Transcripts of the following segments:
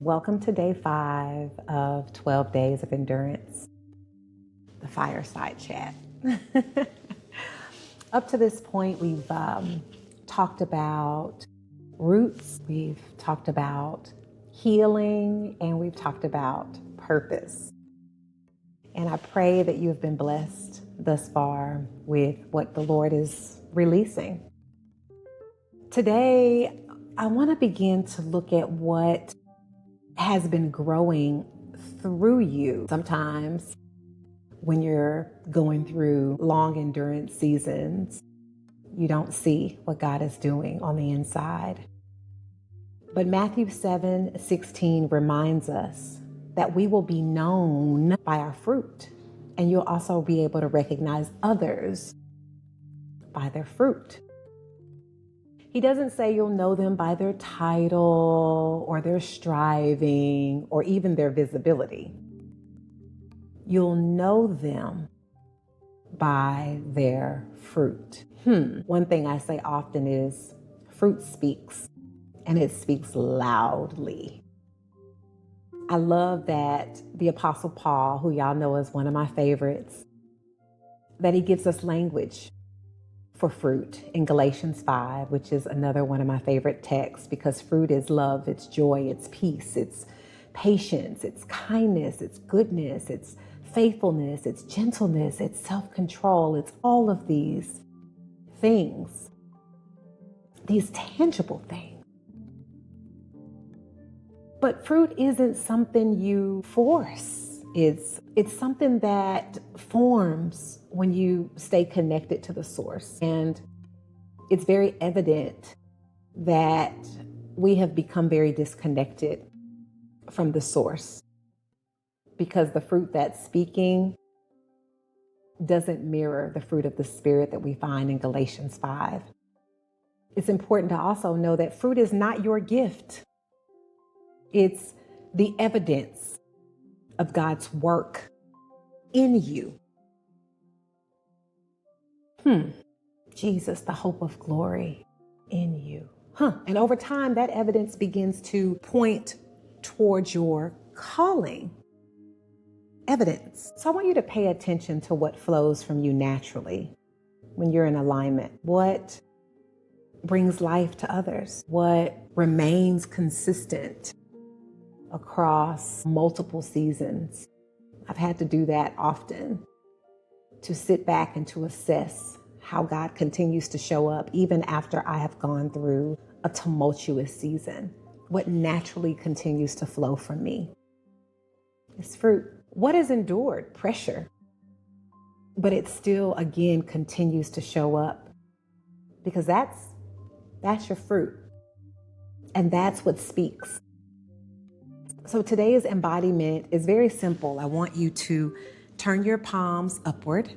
Welcome to day 5 of 12 days of endurance, the fireside chat. Up to this point, we've talked about roots, we've talked about healing, and we've talked about purpose. And I pray that you have been blessed thus far with what the Lord is releasing. Today, I want to begin to look at what has been growing through you. Sometimes when you're going through long endurance seasons, you don't see what God is doing on the inside. But Matthew 7:16 reminds us that we will be known by our fruit, and you'll also be able to recognize others by their fruit. He doesn't say you'll know them by their title or their striving or even their visibility. You'll know them by their fruit. One thing I say often is fruit speaks, and it speaks loudly. I love that the Apostle Paul, who y'all know is one of my favorites, that he gives us language for fruit in Galatians 5, which is another one of my favorite texts, because fruit is love, it's joy, it's peace, it's patience, it's kindness, it's goodness, it's faithfulness, it's gentleness, it's self-control, it's all of these things, these tangible things. But fruit isn't something you force. It's something that forms when you stay connected to the source. And it's very evident that we have become very disconnected from the source because the fruit that's speaking doesn't mirror the fruit of the Spirit that we find in Galatians 5. It's important to also know that fruit is not your gift. It's the evidence of God's work in you. Jesus, the hope of glory in you. And over time, that evidence begins to point towards your calling. Evidence. So I want you to pay attention to what flows from you naturally when you're in alignment. What brings life to others? What remains consistent across multiple seasons? I've had to do that often, to sit back and to assess how God continues to show up even after I have gone through a tumultuous season. What naturally continues to flow from me is fruit. What has endured? Pressure. But it still, again, continues to show up because that's your fruit. And that's what speaks. So today's embodiment is very simple. I want you to turn your palms upward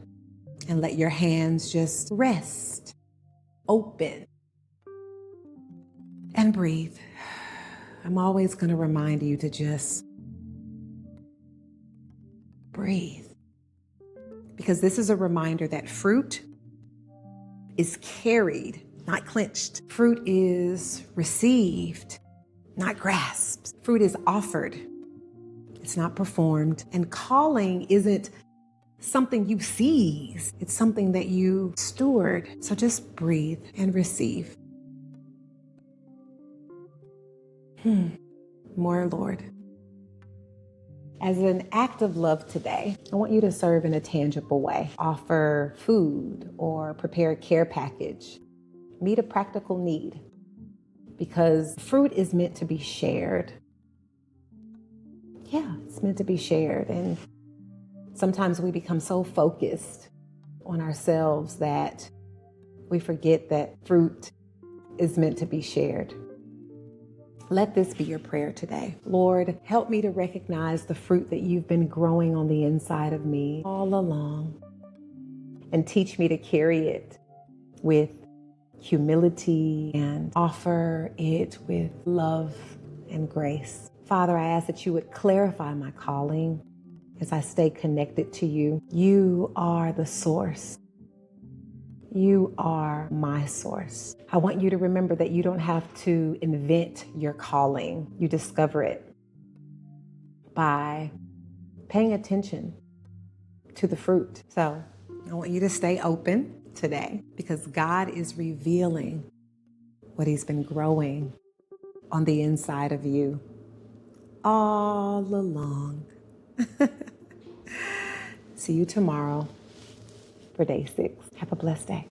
and let your hands just rest, open, and breathe. I'm always going to remind you to just breathe, because this is a reminder that fruit is carried, not clenched. Fruit is received, not grasped. Fruit is offered. It's not performed. And calling isn't something you seize. It's something that you steward. So just breathe and receive. More, Lord. As an act of love today, I want you to serve in a tangible way. Offer food or prepare a care package. Meet a practical need. Because fruit is meant to be shared. Yeah, it's meant to be shared. And sometimes we become so focused on ourselves that we forget that fruit is meant to be shared. Let this be your prayer today. Lord, help me to recognize the fruit that you've been growing on the inside of me all along, and teach me to carry it with humility and offer it with love and grace. Father, I ask that you would clarify my calling as I stay connected to you. You are the source. You are my source. I want you to remember that you don't have to invent your calling. You discover it. by paying attention to the fruit. So I want you to stay open today because God is revealing what He's been growing on the inside of you all along. See you tomorrow for day 6. Have a blessed day.